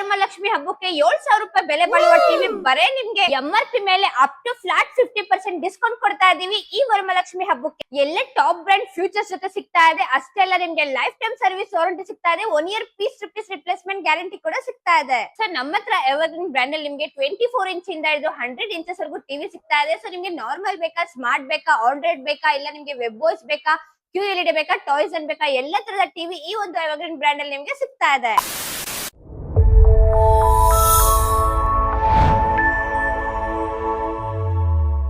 ವರಮಹಾಲಕ್ಷ್ಮಿ ಹಬ್ಬಕ್ಕೆ 7,000 ರೂಪಾಯಿ ಬೆಲೆ ಬಾಳುವ ಟಿವಿ ಬರೇ ನಿಮ್ಗೆ MRP ಮೇಲೆ ಅಪ್ ಟು ಫ್ಲಾಟ್ 50% ಡಿಸ್ಕೌಂಟ್ ಕೊಡ್ತಾ ಇದೀವಿ ಈ ವರಮಹಾಲಕ್ಷ್ಮಿ ಹಬ್ಬಕ್ಕೆ. ಎಲ್ಲ ಟಾಪ್ ಬ್ರಾಂಡ್ ಫ್ಯೂಚರ್ಸ್ ಜೊತೆ ಸಿಗ್ತಾ ಇದೆ. ಅಷ್ಟೇ ಅಲ್ಲ ನಿಮ್ಗೆ ಲೈಫ್ ಟೈಮ್ ಸರ್ವಿಸ್ ವಾರಂಟಿ ಸಿಗ್ತಾ ಇದೆ. 1 ಇಯರ್ ಪೀಸ್ ರಿಪ್ಲೇಸ್ಮೆಂಟ್ ಗ್ಯಾರಂಟಿ ಕೂಡ ಸಿಗ್ತಾ ಇದೆ. ಸೊ ನಮ್ಮ ಹತ್ರ ಎವರ್ಗ್ರೀನ್ ಬ್ರ್ಯಾಂಡ್ ಅಲ್ಲಿ ನಿಮ್ಗೆ 24 ಇಂಚ್ ಇಂದ ಹಿಡಿದು 100 ಇಂಚಸ್ ವರೆಗೂ ಟಿವಿ ಸಿಗ್ತಾ ಇದೆ. ಸೊ ನಿಮ್ಗೆ ನಾರ್ಮಲ್ ಬೇಕಾ, ಸ್ಮಾರ್ಟ್ ಬೇಕಾ, ಆಂಡ್ರಾಯ್ಡ್ ಬೇಕಾ, ಇಲ್ಲ ನಿಮ್ಗೆ ವೆಬ್ ವಾಯ್ಸ್ ಬೇಕಾ, QLED ಬೇಕಾ, ಟಾಯ್ಸ್ ಅನ್ ಬೇಕಾ, ಎಲ್ಲ ತರದ ಟಿವಿ ಈ ಒಂದು ಎವರ್ಗ್ರೀನ್ ಬ್ರ್ಯಾಂಡ್ ಅಲ್ಲಿ ನಿಮ್ಗೆ ಸಿಗ್ತಾ ಇದೆ.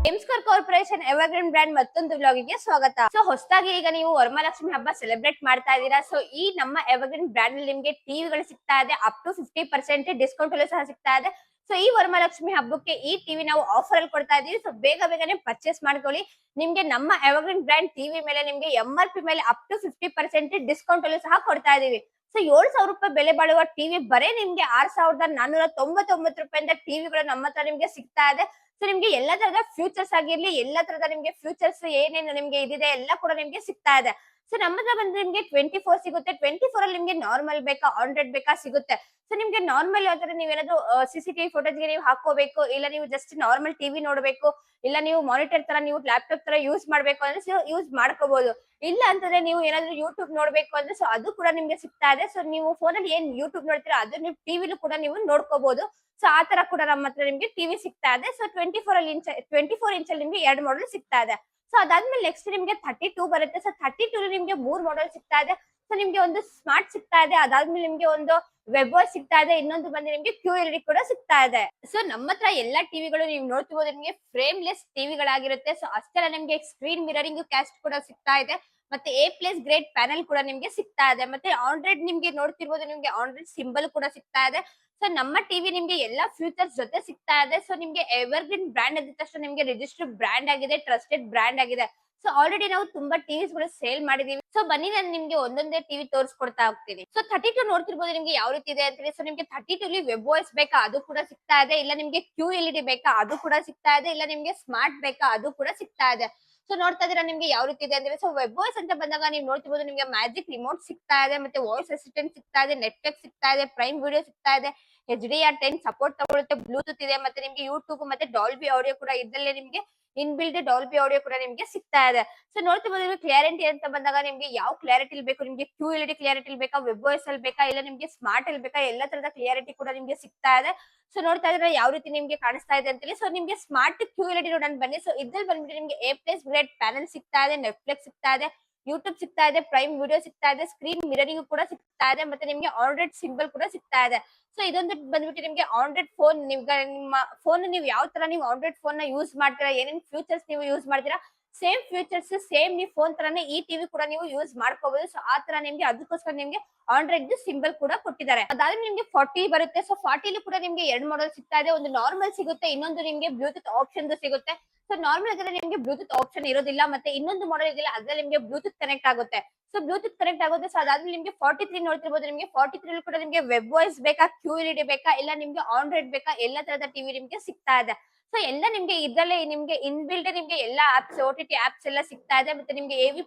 ಎಮ್ಸ್ಕೋರ್ ಕಾರ್ಪೊರೇಷನ್ ಎವರ್ಗ್ರೀನ್ ಬ್ರ್ಯಾಂಡ್ ಮತ್ತೊಂದು ವ್ಲಾಗಿಗೆ ಸ್ವಾಗತ. ಸೊ ಹೊಸದಾಗಿ ಈಗ ನೀವು ವರಮಹಾಲಕ್ಷ್ಮಿ ಹಬ್ಬ ಸೆಲೆಬ್ರೇಟ್ ಮಾಡ್ತಾ ಇದ್ದೀರಾ. ಸೊ ಈ ನಮ್ಮ ಎವರ್ಗ್ರೀನ್ ಬ್ರ್ಯಾಂಡ್ ಅಲ್ಲಿ ನಿಮ್ಗೆ ಟಿವಿಗಳು ಸಿಗ್ತಾ ಇದೆ. ಅಪ್ ಟು 50% ಡಿಸ್ಕೌಂಟ್ ಅಲ್ಲೂ ಸಹ ಸಿಗ್ತಾ ಇದೆ. ಸೊ ಈ ವರಮಹಾಲಕ್ಷ್ಮಿ ಹಬ್ಬಕ್ಕೆ ಈ ಟಿವಿ ನಾವು ಆಫರ್ ಅಲ್ಲಿ ಕೊಡ್ತಾ ಇದೀವಿ. ಸೊ ಬೇಗನೆ ಪರ್ಚೇಸ್ ಮಾಡ್ಕೊಳ್ಳಿ. ನಿಮ್ಗೆ ನಮ್ಮ ಎವರ್ಗ್ರೀನ್ ಬ್ರ್ಯಾಂಡ್ ಟಿವಿ ಮೇಲೆ ನಿಮ್ಗೆ MRP ಮೇಲೆ ಅಪ್ ಟು 50% ಡಿಸ್ಕೌಂಟ್ ಅಲ್ಲೂ ಸಹ ಕೊಡ್ತಾ ಇದೀವಿ. ಸೊ 7,000 ರೂಪಾಯಿ ಬೆಲೆ ಬಾಳುವ ಟಿವಿ ಬರೇ ನಿಮ್ಗೆ 6,499 ರೂಪಾಯಿಂದ ಟಿವಿಗಳು ನಮ್ಮ ಹತ್ರ ನಿಮ್ಗೆ ಸಿಗ್ತಾ ಇದೆ. ಸೊ ನಿಮ್ಗೆ ಎಲ್ಲಾ ತರದ ಫ್ಯೂಚರ್ಸ್ ಆಗಿರ್ಲಿ, ಎಲ್ಲಾ ತರದ ನಿಮ್ಗೆ ಫ್ಯೂಚರ್ಸ್ ಏನೇನು ನಿಮ್ಗೆ ಇದಿದೆ ಎಲ್ಲ ಕೂಡ ನಿಮ್ಗೆ ಸಿಗ್ತಾ ಇದೆ. ಸೊ ನಮ್ಮ ಹತ್ರ ಬಂದ್ರೆ ನಿಮ್ಗೆ 24 ಸಿಗುತ್ತೆ. 24 ಅಲ್ಲಿ ನಿಮ್ಗೆ ನಾರ್ಮಲ್ ಬೇಕಾ, ಆಂಡ್ರಾಯ್ಡ್ ಬೇಕಾ ಸಿಗುತ್ತೆ. ಸೊ ನಿಮ್ಗೆ ನಾರ್ಮಲ್ ಯಾವ್ದಾರ ನೀವೇನಾದ್ರು CCTV ಫೋಟೋಸ್ಗೆ ನೀವು ಹಾಕೋಬೇಕು, ಇಲ್ಲ ನೀವು ಜಸ್ಟ್ ನಾರ್ಮಲ್ ಟಿವಿ ನೋಡ್ಬೇಕು, ಇಲ್ಲ ನೀವು ಮಾನಿಟರ್ ತರ ನೀವು ಲ್ಯಾಪ್ಟಾಪ್ ತರ ಯೂಸ್ ಮಾಡ್ಬೇಕು ಅಂದ್ರೆ ಯೂಸ್ ಮಾಡ್ಕೋಬಹುದು. ಇಲ್ಲ ಅಂತಂದ್ರೆ ನೀವು ಏನಾದ್ರು ಯೂಟ್ಯೂಬ್ ನೋಡ್ಬೇಕು ಅಂದ್ರೆ ಸೊ ಅದು ಕೂಡ ನಿಮ್ಗೆ ಸಿಗ್ತಾ ಇದೆ. ಸೊ ನೀವು ಫೋನಲ್ಲಿ ಏನ್ ಯೂಟ್ಯೂಬ್ ನೋಡ್ತೀರಾ ಅದು ನೀವು ಟಿವಿಲೂ ಕೂಡ ನೀವು ನೋಡ್ಕೋಬಹುದು. ಸೊ ಆ ತರ ಕೂಡ ನಮ್ಮ ಹತ್ರ ನಿಮ್ಗೆ ಟಿವಿ ಸಿಗ್ತಾ ಇದೆ. ಸೊ 24 ಇಂಚ್ ಅಲ್ಲಿ ನಿಮ್ಗೆ 2 ಮಾಡೆಲ್ ಸಿಗ್ತಾ ಇದೆ. ಸೊ ಅದಾದ್ಮೇಲೆ ನೆಕ್ಸ್ಟ್ ನಿಮ್ಗೆ 32 ಬರುತ್ತೆ. ಸೊ 32 ನಿಮ್ಗೆ 3 ಮಾಡೆಲ್ ಸಿಗ್ತಾ ಇದೆ. ಸೊ ನಿಮ್ಗೆ ಒಂದು ಸ್ಮಾರ್ಟ್ ಸಿಗ್ತಾ ಇದೆ, ಅದಾದ್ಮೇಲೆ ನಿಮ್ಗೆ ಒಂದು ವೆಬ್ ವಾಚ್ ಸಿಗ್ತಾ ಇದೆ, ಇನ್ನೊಂದು ಬಂದು ನಿಮ್ಗೆ QLED ಕೂಡ ಸಿಗ್ತಾ ಇದೆ. ಸೊ ನಮ್ಮ ಹತ್ರ ಎಲ್ಲಾ ಟಿವಿಗಳು ನೀವು ನೋಡ್ತಿರ್ಬೋದು ನಿಮ್ಗೆ ಫ್ರೇಮ್ಲೆಸ್ ಟಿವಿಗಳಾಗಿರುತ್ತೆ. ಸೊ ಅಷ್ಟೆಲ್ಲ ನಿಮ್ಗೆ ಸ್ಕ್ರೀನ್ ಮಿರರಿಂಗ್ ಕ್ಯಾಸ್ಟ್ ಕೂಡ ಸಿಗ್ತಾ ಇದೆ, ಮತ್ತೆ A+ ಗ್ರೇಡ್ ಪ್ಯಾನೆಲ್ ಕೂಡ ನಿಮ್ಗೆ ಸಿಗ್ತಾ ಇದೆ. ಮತ್ತೆ ಆಂಡ್ರಾಯ್ಡ್ ನಿಮ್ಗೆ ನೋಡ್ತಿರ್ಬೋದು, ನಿಮ್ಗೆ ಆಂಡ್ರಾಯ್ಡ್ ಸಿಂಬಲ್ ಕೂಡ ಸಿಗ್ತಾ ಇದೆ. ಸೊ ನಮ್ಮ ಟಿವಿ ನಿಮ್ಗೆ ಎಲ್ಲಾ ಫ್ಯೂಚರ್ಸ್ ಜೊತೆ ಸಿಗ್ತಾ ಇದೆ. ಸೊ ನಿಮ್ಗೆ ಎವರ್ಗ್ರೀನ್ ಬ್ರ್ಯಾಂಡ್ ಅಂದ ತಕ್ಷಣ ನಿಮ್ಗೆ ರಿಜಿಸ್ಟರ್ಡ್ ಬ್ರ್ಯಾಂಡ್ ಆಗಿದೆ, ಟ್ರಸ್ಟೆಡ್ ಬ್ರ್ಯಾಂಡ್ ಆಗಿದೆ. ಸೊ ಆಲ್ರೆಡಿ ನಾವು ತುಂಬಾ ಟಿವಿಸ್ ಗಳು ಸೇಲ್ ಮಾಡಿದೀವಿ. ಸೊ ಬನ್ನಿ ನಾನು ನಿಮ್ಗೆ ಒಂದೊಂದೇ ಟಿವಿ ತೋರಿಸ್ಕೊಡ್ತಾ ಹೋಗ್ತೀನಿ. ಸೊ 32 ನೋಡ್ತಿರ್ಬೋದು ನಿಮ್ಗೆ ಯಾವ ರೀತಿ ಇದೆ ಅಂತ. ಸೊ ನಿಮ್ಗೆ 32 ಅಲ್ಲಿ ವೆಬ್ ವಾಯ್ಸ್ ಬೇಕಾ ಅದು ಕೂಡ ಸಿಗ್ತಾ ಇದೆ, ಇಲ್ಲ ನಿಮ್ಗೆ QLED ಬೇಕಾ ಅದು ಕೂಡ ಸಿಗ್ತಾ ಇದೆ, ಇಲ್ಲ ನಿಮ್ಗೆ ಸ್ಮಾರ್ಟ್ ಬೇಕಾ ಅದು ಕೂಡ ಸಿಗ್ತಾ ಇದೆ. ಸೊ ನೋಡ್ತಾ ಇದೀರಾ ನಿಮ್ಗೆ ಯಾವ ರೀತಿ ಇದೆ ಅಂದ್ರೆ. ಸೊ ವೆಬ್ ವಾಯ್ಸ್ ಅಂತ ಬಂದಾಗ ನೀವು ನೋಡ್ತಿರ್ಬೋದು ನಿಮ್ಗೆ ಮ್ಯಾಜಿಕ್ ರಿಮೋಟ್ ಸಿಗ್ತಾ ಇದೆ, ಮತ್ತೆ ವಾಯ್ಸ್ ಅಸಿಸ್ಟೆಂಟ್ ಸಿಗ್ತಾ ಇದೆ, ನೆಟ್ಫ್ಲಿಕ್ಸ್ ಸಿಗ್ತಾ ಇದೆ, ಪ್ರೈಮ್ ವಿಡಿಯೋ ಸಿಗ್ತಾ ಇದೆ, HDR10 ಸಪೋರ್ಟ್ ತಗೊಳುತ್ತೆ, ಬ್ಲೂಟೂತ್ ಇದೆ, ಮತ್ತೆ ನಿಮ್ಗೆ ಯೂಟ್ಯೂಬ್ ಮತ್ತೆ ಡಾಲ್ಬಿ ಆಡಿಯೋ ಕೂಡ ಇದ್ರಲ್ಲೇ ನಿಮ್ಗೆ ಇನ್ಬಿಲ್ಡ್ ಡಾಲ್ಬಿ ಆಡಿಯೋ ಕೂಡ ನಿಮ್ಗೆ ಸಿಗ್ತಾ ಇದೆ. ಸೊ ನೋಡ್ತಿರ್ಬೋದು ನಿಮ್ಗೆ ಕ್ಲಾರಿಟಿ ಅಂತ ಬಂದಾಗ ನಿಮ್ಗೆ ಯಾವ ಕ್ಲಾರಿಟಿ ಬೇಕು, ನಿಮ್ಗೆ QLED ಕ್ಲಾರಿಟಿ ಬೇಕಾ, ವೆಬ್ ವಾಯ್ಸ್ ಅಲ್ಲಿ ಬೇಕಾ, ಇಲ್ಲ ನಿಮ್ಗೆ ಸ್ಮಾರ್ಟ್ ಅಲ್ಲಿ ಬೇಕಾ, ಎಲ್ಲಾ ತರದ ಕ್ಲಾರಿಟಿ ಕೂಡ ನಿಮ್ಗೆ ಸಿಗ್ತಾ ಇದೆ. ಸೊ ನೋಡ್ತಾ ಇದ್ರೆ ಯಾವ ರೀತಿ ನಿಮ್ಗೆ ಕಾಣಿಸ್ತಾ ಇದೆ ಅಂತೇಳಿ. ಸೊ ನಿಮ್ಗೆ ಸ್ಮಾರ್ಟ್ QLED ನೋಡೋಣ ಬನ್ನಿ. ಸೊ ಇದ್ರಲ್ಲಿ ಬಂದ್ಬಿಟ್ಟು ನಿಮ್ಗೆ A+ ಗ್ರೇಡ್ ಪ್ಯಾನೆಲ್ ಸಿಗ್ತಾ ಇದೆ, ನೆಟ್ಫ್ಲಿಕ್ಸ್ ಸಿಗ್ತಾ ಇದೆ, ಯೂಟ್ಯೂಬ್ ಸಿಗ್ತಾ ಇದೆ, ಪ್ರೈಮ್ ವಿಡಿಯೋ ಸಿಗ್ತಾ ಇದೆ, ಸ್ಕ್ರೀನ್ ಮಿರರಿಂಗ್ ಕೂಡ ಸಿಗ್ತಾ ಇದೆ, ಮತ್ತೆ ನಿಮ್ಗೆ ಆಂಡ್ರಾಯ್ಡ್ ಸಿಂಬಲ್ ಕೂಡ ಸಿಗ್ತಾ ಇದೆ. ಸೊ ಇದೊಂದು ಬಂದ್ಬಿಟ್ಟು ನಿಮ್ಗೆ ಆಂಡ್ರಾಯ್ಡ್ ಫೋನ್, ನಿಮ್ಮ ಫೋನ್ ನೀವು ಯಾವ ತರ ನೀವು ಆಂಡ್ರಾಯ್ಡ್ ಫೋನ್ ನ ಯೂಸ್ ಮಾಡ್ತೀರಾ, ಏನೇನ್ ಫ್ಯೂಚರ್ಸ್ ನೀವು ಯೂಸ್ ಮಾಡ್ತೀರಾ, ಸೇಮ್ ಫ್ಯೂಚರ್ಸ್ ಸೇಮ್ ನೀವು ಫೋನ್ ತರಾನೇ ಈ ಟಿವಿ ಕೂಡ ನೀವು ಯೂಸ್ ಮಾಡ್ಕೋಬಹುದು. ಸೊ ಆ ತರ ನಿಮ್ಗೆ ಅದಕ್ಕೋಸ್ಕರ ನಿಮ್ಗೆ ಆಂಡ್ರಾಯ್ಡ್ ಸಿಂಬಲ್ ಕೂಡ ಕೊಟ್ಟಿದ್ದಾರೆ. ಅದಾದ್ರೆ ನಿಮ್ಗೆ 40 ಬರುತ್ತೆ. ಸೊ 40 ಕೂಡ ನಿಮ್ಗೆ 2 ಮಾಡೆಲ್ ಸಿಗ್ತಾ ಇದೆ, ಒಂದು ನಾರ್ಮಲ್ ಸಿಗುತ್ತೆ, ಇನ್ನೊಂದು ನಿಮ್ಗೆ ಬ್ಲೂಟೂತ್ ಆಪ್ಷನ್ ಸಿಗುತ್ತೆ. ಸೊ ನಾರ್ಮಲ್ ಆಗಿದ್ರೆ ನಿಮ್ಗೆ ಬ್ಲೂಟೂತ್ ಆಪ್ಷನ್ ಇರೋದಿಲ್ಲ, ಮತ್ತೆ ಇನ್ನೊಂದು ಮಾಡೆಲ್ ಇದೆಯಲ್ಲ ಅದ್ರಲ್ಲಿ ನಿಮ್ಗೆ ಬ್ಲೂಟೂತ್ ಕನೆಕ್ಟ್ ಆಗುತ್ತೆ. ಸೊ ಬ್ಲೂಟೂತ್ ಕನೆಕ್ಟ್ ಆಗುತ್ತೆ. ಸೊ ಅದಾದ್ಮೇಲೆ ನಿಮ್ಗೆ 43 ನೋಡ್ತಿರ್ಬೋದು, ನಿಮ್ಗೆ 43 ಕೂಡ ನಿಮ್ಗೆ ವೆಬ್ ವಾಯ್ಸ್ ಬೇಕಾ, QLED ಬೇಕಾ, ಇಲ್ಲ ನಿಮ್ಗೆ ಆಂಡ್ರಾಯ್ಡ್ ಬೇಕಾ, ಎಲ್ಲಾ ತರದ ಟಿವಿ ನಿಮ್ಗೆ ಸಿಗ್ತಾ ಇದೆ. ಸೊ ಎಲ್ಲ ನಿಮ್ಗೆ ಇದ್ರಲ್ಲೇ ನಿಮ್ಗೆ ಇನ್ಬಿಲ್ಡ್ ನಿಮ್ಗೆ ಎಲ್ಲಾ ಆಪ್ಸ್, OTT ಆಪ್ಸ್ ಎಲ್ಲ ಸಿಗ್ತಾ ಇದೆ, ಮತ್ತೆ ನಿಮ್ಗೆ AV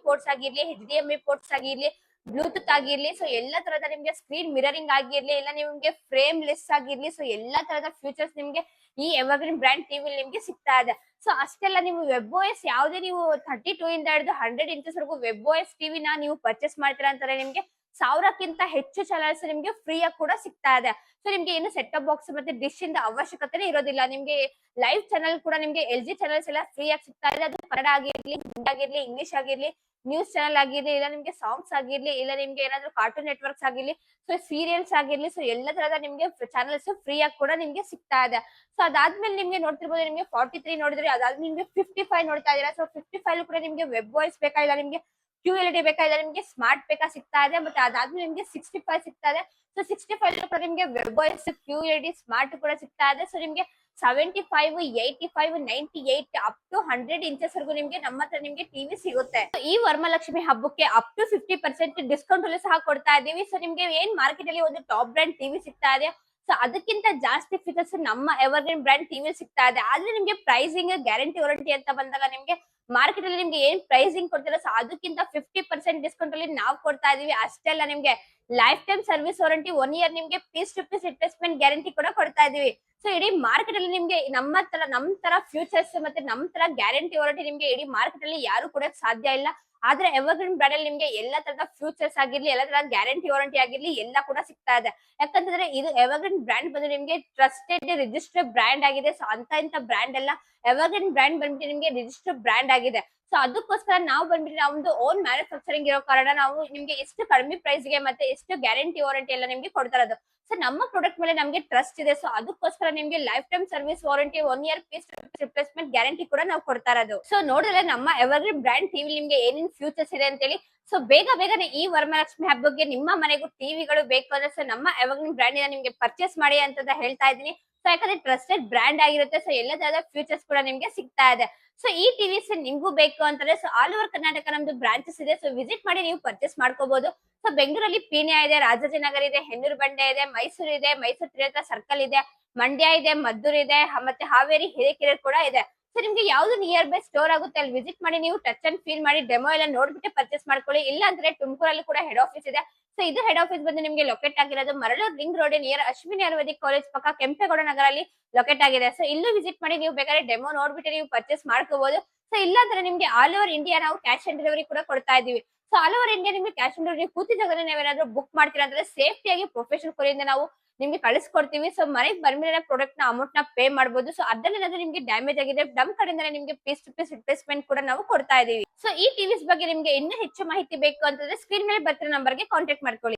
ಪೋರ್ಟ್ಸ್ ಆಗಿರ್ಲಿ, HDMI ಪೋರ್ಟ್ಸ್ ಆಗಿರ್ಲಿ, ಬ್ಲೂಟೂತ್ ಆಗಿರ್ಲಿ, ಸೊ ಎಲ್ಲಾ ತರದ ನಿಮ್ಗೆ ಸ್ಕ್ರೀನ್ ಮಿರರಿಂಗ್ ಆಗಿರ್ಲಿ, ಇಲ್ಲ ನಿಮ್ಗೆ ಫ್ರೇಮ್ ಲೆಸ್ ಆಗಿರ್ಲಿ, ಸೊ ಎಲ್ಲಾ ತರದ ಫ್ಯೂಚರ್ಸ್ ನಿಮ್ಗೆ ಈ ಎವರ್ಗ್ರೀನ್ ಬ್ರ್ಯಾಂಡ್ ಟಿವಿ ನಿಮ್ಗೆ ಸಿಗ್ತಾ ಇದೆ. ಸೊ ಅಷ್ಟೆಲ್ಲ ನೀವು ವೆಬ್ ವಾಯ್ಸ್ ಯಾವುದೇ ನೀವು 32 ಇಂದ ಹಿಡಿದು 100 ಇಂಚಸ್ ವರೆಗೂ ವೆಬ್ ವಾಯ್ಸ್ ಟಿವಿನ ನೀವು ಪರ್ಚೇಸ್ ಮಾಡ್ತೀರಾ ಅಂತಾರೆ ನಿಮ್ಗೆ 1,000ಕ್ಕಿಂತ ಹೆಚ್ಚು ಚಾನಲ್ಸ್ ನಿಮ್ಗೆ ಫ್ರೀ ಆಗಿ ಕೂಡ ಸಿಗ್ತಾ ಇದೆ. ಸೊ ನಿಮ್ಗೆ ಏನು ಸೆಟ್ ಟಾಪ್ ಬಾಕ್ಸ್ ಮತ್ತೆ ಡಿಶ್ ಇಂದ ಅವಶ್ಯಕತೆ ಇರೋದಿಲ್ಲ. ನಿಮ್ಗೆ ಲೈವ್ ಚಾನಲ್ ಕೂಡ ನಿಮ್ಗೆ LG ಚಾನಲ್ಸ್ ಎಲ್ಲ ಫ್ರೀ ಆಗಿ ಸಿಗ್ತಾ ಇದೆ. ಅದು ಕನ್ನಡ ಆಗಿರ್ಲಿ, ಹಿಂದಿ ಆಗಿರ್ಲಿ, ಇಂಗ್ಲಿಷ್ ಆಗಿರ್ಲಿ, ನ್ಯೂಸ್ ಚಾನಲ್ ಆಗಿರ್ಲಿ, ಇಲ್ಲ ನಿಮ್ಗೆ ಸಾಂಗ್ಸ್ ಆಗಿರ್ಲಿ, ಇಲ್ಲ ನಿಮ್ಗೆ ಏನಾದ್ರು ಕಾರ್ಟೂನ್ ನೆಟ್ವರ್ಕ್ಸ್ ಆಗಿರ್ಲಿ, ಸೊ ಸೀರಿಯಲ್ಸ್ ಆಗಿರ್ಲಿ, ಸೊ ಎಲ್ಲ ತರದ ನಿಮ್ಗೆ ಚಾನಲ್ಸ್ ಫ್ರೀ ಆಗಿ ಕೂಡ ನಿಮ್ಗೆ ಸಿಗ್ತಾ ಇದೆ. ಸೊ ಅದಾದ್ಮೇಲೆ ನಿಮ್ಗೆ ನೋಡ್ತಿರ್ಬೋದು ನಿಮ್ಗೆ 43 ನೋಡಿದ್ರೆ, ಅದಾದ್ಮೇಲೆ ನಿಮ್ಗೆ 55 ನೋಡ್ತಾ ಇದೀರಾ. ಸೊ 55 ಕೂಡ ನಿಮ್ಗೆ ವೆಬ್ ವಾಯ್ಸ್ ಬೇಕಾ, ಇಲ್ಲ ನಿಮ್ಗೆ QLED ಬೇಕಾ, ಇಲ್ಲ ನಿಮ್ಗೆ ಸ್ಮಾರ್ಟ್ ಬೇಕಾ ಸಿಗ್ತಾ ಇದೆ. ಮತ್ತೆ ಅದಾದ್ಮೇಲೆ ನಿಮ್ಗೆ 65 ಸಿಗ್ತಾ ಇದೆ. ಸೊ 65 ಕೂಡ ನಿಮ್ಗೆ ವೆಬ್ ವಾಯ್ಸ್, QLED, ಸ್ಮಾರ್ಟ್ ಕೂಡ ಸಿಗ್ತಾ ಇದೆ. ಸೊ ನಿಮ್ಗೆ 75, 85, 98 ಅಪ್ ಟು 100 ಇಂಚಸ್ ವರೆಗೂ ನಿಮ್ಗೆ ನಮ್ಮ ಹತ್ರ ನಿಮ್ಗೆ ಟಿವಿ ಸಿಗುತ್ತೆ. ಈ ವರಮಹಾಲಕ್ಷ್ಮಿ ಹಬ್ಬಕ್ಕೆ ಅಪ್ ಟು 50% ಡಿಸ್ಕೌಂಟ್ ಅಲ್ಲೂ ಸಹ ಕೊಡ್ತಾ ಇದೀವಿ. ಸೊ ನಿಮ್ಗೆ ಏನ್ ಮಾರ್ಕೆಟ್ ಅಲ್ಲಿ ಒಂದು ಟಾಪ್ ಬ್ರ್ಯಾಂಡ್ ಟಿವಿ ಸಿಗ್ತಾ ಇದೆ, ಸೊ ಅದಕ್ಕಿಂತ ಜಾಸ್ತಿ ಫೀಚರ್ಸ್ ನಮ್ಮ ಎವರ್ಗ್ರೀನ್ ಬ್ರ್ಯಾಂಡ್ ಟಿವಿ ಸಿಗ್ತಾ ಇದೆ. ಆದ್ರೆ ನಿಮ್ಗೆ ಪ್ರೈಸಿಂಗ್ ಗ್ಯಾರಂಟಿ ವಾರಂಟಿ ಅಂತ ಬಂದಾಗ ನಿಮ್ಗೆ ಮಾರ್ಕೆಟ್ ಅಲ್ಲಿ ನಿಮ್ಗೆ ಏನ್ ಪ್ರೈಸಿಂಗ್ ಕೊಡ್ತೀರಾ ಸೊ ಅದಕ್ಕಿಂತ 50% ಡಿಸ್ಕೌಂಟ್ ಅಲ್ಲಿ ನಾವು ಕೊಡ್ತಾ ಇದೀವಿ. ಅಷ್ಟೇ ಅಲ್ಲ, ನಿಮ್ಗೆ life time service warranty 1 year ನಿಮ್ಗೆ piece to piece replacement guarantee ಕೂಡ ಕೊಡ್ತಾ ಇದೀವಿ. ಸೊ ಇಡೀ ಮಾರ್ಕೆಟ್ ಅಲ್ಲಿ ನಿಮ್ಗೆ ನಮ್ ತರ ಫ್ಯೂಚರ್ಸ್ ಮತ್ತೆ ನಮ್ ತರ ಗ್ಯಾರಂಟಿ ವಾರಂಟಿ ನಿಮ್ಗೆ ಇಡೀ ಮಾರ್ಕೆಟ್ ಅಲ್ಲಿ ಯಾರು ಕೊಡಕ್ ಸಾಧ್ಯ ಇಲ್ಲ. ಆದ್ರೆ ಎವರ್ಗ್ರೀನ್ ಬ್ರ್ಯಾಂಡ್ ಅಲ್ಲಿ ನಿಮ್ಗೆ ಎಲ್ಲಾ ತರದ ಫ್ಯೂಚರ್ಸ್ ಆಗಿರ್ಲಿ, ಎಲ್ಲಾ ತರ ಗ್ಯಾರಂಟಿ ವಾರಂಟಿ ಆಗಿರ್ಲಿ ಎಲ್ಲ ಕೂಡ ಸಿಗ್ತಾ ಇದೆ. ಯಾಕಂತಂದ್ರೆ ಇದು ಎವರ್ಗ್ರೀನ್ ಬ್ರ್ಯಾಂಡ್ ಬಂದು ನಿಮ್ಗೆ ಟ್ರಸ್ಟೆಡ್ ರಿಜಿಸ್ಟರ್ಡ್ ಬ್ರ್ಯಾಂಡ್ ಆಗಿದೆ. ಸೊ ಇಂತ ಬ್ರ್ಯಾಂಡ್ ಎಲ್ಲ ಎವರ್ಗ್ರೀನ್ ಬ್ರ್ಯಾಂಡ್ ಬಂದ್ಬಿಟ್ಟು ನಿಮ್ಗೆ ರಿಜಿಸ್ಟರ್ಡ್ ಬ್ರ್ಯಾಂಡ್ ಆಗಿದೆ. ಸೊ ಅದಕ್ಕೋಸ್ಕರ ನಾವು ಬಂದ್ಬಿಟ್ಟು ನಮ್ದು ಓನ್ ಮ್ಯಾನುಫ್ಯಾಕ್ಚರಿಂಗ್ ಇರೋ ಕಾರಣ ನಾವು ನಿಮ್ಗೆ ಎಷ್ಟು ಕಡಿಮೆ ಪ್ರೈಸ್ ಗೆ ಮತ್ತೆ ಎಷ್ಟು ಗ್ಯಾರಂಟಿ ವಾರಂಟಿ ಎಲ್ಲ ನಿಮ್ಗೆ ಕೊಡ್ತಾ ಇರೋದು. ಸೊ ನಮ್ಮ ಪ್ರಾಡಕ್ಟ್ ಮೇಲೆ ನಮ್ಗೆ ಟ್ರಸ್ಟ್ ಇದೆ. ಸೊ ಅದಕ್ಕೋಸ್ಕರ ನಿಮ್ಗೆ life time service warranty 1 year piece replacement guarantee ಕೂಡ ನಾವು ಕೊಡ್ತಾ ಇರೋದು. ಸೊ ನೋಡಿದ್ರೆ ನಮ್ಮ ಎವರ್ಗ್ರೀನ್ ಬ್ರ್ಯಾಂಡ್ ಟಿವಿ ನಿಮ್ಗೆ ಏನೇನ್ ಫ್ಯೂಚರ್ಸ್ ಇದೆ ಅಂತ ಹೇಳಿ. ಸೊ ಬೇಗನೆ ಈ ವರಮಹಾಲಕ್ಷ್ಮಿ ಹಬ್ಬಕ್ಕೆ ನಿಮ್ಮ ಮನೆಗೂ ಟಿವಿಗಳು ಬೇಕು ಅಂದ್ರೆ ಸೊ ನಮ್ಮ ಎವರ್ಗ್ರೀನ್ ಬ್ರ್ಯಾಂಡ್ ನಿಮ್ಗೆ ಪರ್ಚೇಸ್ ಮಾಡಿ ಅಂತ ಹೇಳ್ತಾ ಇದೀನಿ. ಸೊ ಯಾಕಂದ್ರೆ ಟ್ರಸ್ಟೆಡ್ ಬ್ರ್ಯಾಂಡ್ ಆಗಿರುತ್ತೆ. ಸೊ ಎಲ್ಲ ತರದ ಫ್ಯೂಚರ್ಸ್ ಕೂಡ ನಿಮ್ಗೆ ಸಿಗ್ತಾ ಇದೆ. ಸೊ ಈ ಟಿವಿಸ್ ನಿಮ್ಗೂ ಬೇಕು ಅಂತಂದ್ರೆ ಸೊ ಆಲ್ ಓವರ್ ಕರ್ನಾಟಕ ನಮ್ದು ಬ್ರಾಂಚಸ್ ಇದೆ. ಸೊ ವಿಸಿಟ್ ಮಾಡಿ ನೀವು ಪರ್ಚೇಸ್ ಮಾಡ್ಕೋಬಹುದು. ಸೊ ಬೆಂಗಳೂರಲ್ಲಿ ಪೀಣ್ಯ ಇದೆ, ರಾಜಾಜಿನಗರ ಇದೆ, ಹೆನ್ನೂರು ಬಂಡೆ ಇದೆ, ಮೈಸೂರು ಇದೆ, ಮೈಸೂರು ತ್ರಿಯೇತ್ರ ಸರ್ಕಲ್ ಇದೆ, ಮಂಡ್ಯ ಇದೆ, ಮದ್ದೂರು ಇದೆ, ಮತ್ತೆ ಹಾವೇರಿ ಹಿರೇಕೆರೆ ಕೂಡ ಇದೆ. ಸೊ ನಿಮ್ಗೆ ಯಾವ್ದು ನಿಯರ್ ಬೈ ಸ್ಟೋರ್ ಆಗುತ್ತೆ ಅಲ್ಲಿ ವಿಸಿಟ್ ಮಾಡಿ ನೀವು ಟಚ್ ಅಂಡ್ ಫೀಲ್ ಮಾಡಿ ಡೆಮೋ ಎಲ್ಲ ನೋಡ್ಬಿಟ್ಟು ಪರ್ಚೇಸ್ ಮಾಡ್ಕೊಳ್ಳಿ. ಇಲ್ಲ ಅಂದ್ರೆ ತುಮಕೂರಲ್ಲಿ ಕೂಡ ಹೆಡ್ ಆಫೀಸ್ ಇದೆ. ಸೊ ಇದು ಹೆಡ್ ಆಫೀಸ್ ಬಂದು ನಿಮ್ಗೆ ಲೊಕೇಟ್ ಆಗಿರೋದು Maralur ring road near Ashwini Ayurvedic college ಪಕ್ಕ ಕೆಂಪೇಗೌಡ ನಗರ ಅಲ್ಲಿ ಲೊಕೇಟ್ ಆಗಿದೆ. ಸೊ ಇಲ್ಲೂ ವಿಸಿಟ್ ಮಾಡಿ ನೀವು ಬೇಕಾದ್ರೆ ಡೆಮೋ ನೋಡ್ಬಿಟ್ಟು ನೀವು ಪರ್ಚೇಸ್ ಮಾಡ್ಕೋಬಹುದು. ಸೊ ಇಲ್ಲ ಅಂದ್ರೆ ನಿಮ್ಗೆ ಆಲ್ ಓವರ್ ಇಂಡಿಯಾ ನಾವು ಕ್ಯಾಶ್ ಆನ್ ಡೆಲಿವರಿ ಕೂಡ ಕೊಡ್ತಾ ಇದೀವಿ. ಸೊ ಆಲ್ ಓವರ್ ಇಂಡಿಯಾ ನಿಮ್ಗೆ ಕ್ಯಾಶ್ ಆನ್ ಡೆಲಿವರಿ ಕೂತಿದ್ದಾಗಲೇ ನೀವೇನಾದ್ರೂ ಬುಕ್ ಮಾಡ್ತೀರಾ ಅಂದ್ರೆ ಸೇಫ್ಟಿ ಆಗಿ ಪ್ರೊಫೆಷನಲ್ ಕೊರಿಯಿಂದ ನಾವು ನಿಮ್ಗೆ ಕಳಿಸ್ಕೊಡ್ತೀವಿ. ಸೊ ಮನೆಗೆ ಬಂದ್ಮೇಲೆ ಪ್ರಾಡಕ್ಟ್ ನ ಅಮೌಂಟ್ ನ ಪೇ ಮಾಡಬಹುದು. ಸೊ ಅದ್ರಲ್ಲಿ ನಿಮ್ಗೆ ಡ್ಯಾಮೇಜ್ ಆಗಿದೆ ನಮ್ ಕಡೆಯಿಂದ ನಿಮ್ಗೆ ಪೀಸ್ ಟು ಪೀಸ್ ರಿಪ್ಲೇಸ್ಮೆಂಟ್ ಕೂಡ ನಾವು ಕೊಡ್ತಾ ಇದೀವಿ. ಸೊ ಈ ಟಿವಿಸ್ ಬಗ್ಗೆ ನಿಮ್ಗೆ ಇನ್ನೂ ಹೆಚ್ಚು ಮಾಹಿತಿ ಬೇಕು ಅಂತಂದ್ರೆ ಸ್ಕ್ರೀನ್ ಮೇಲೆ ಬರ್ತಿರೋ ನಂಬರ್ಗೆ ಕಾಂಟ್ಯಾಕ್ಟ್ ಮಾಡ್ಕೊಳ್ಳಿ.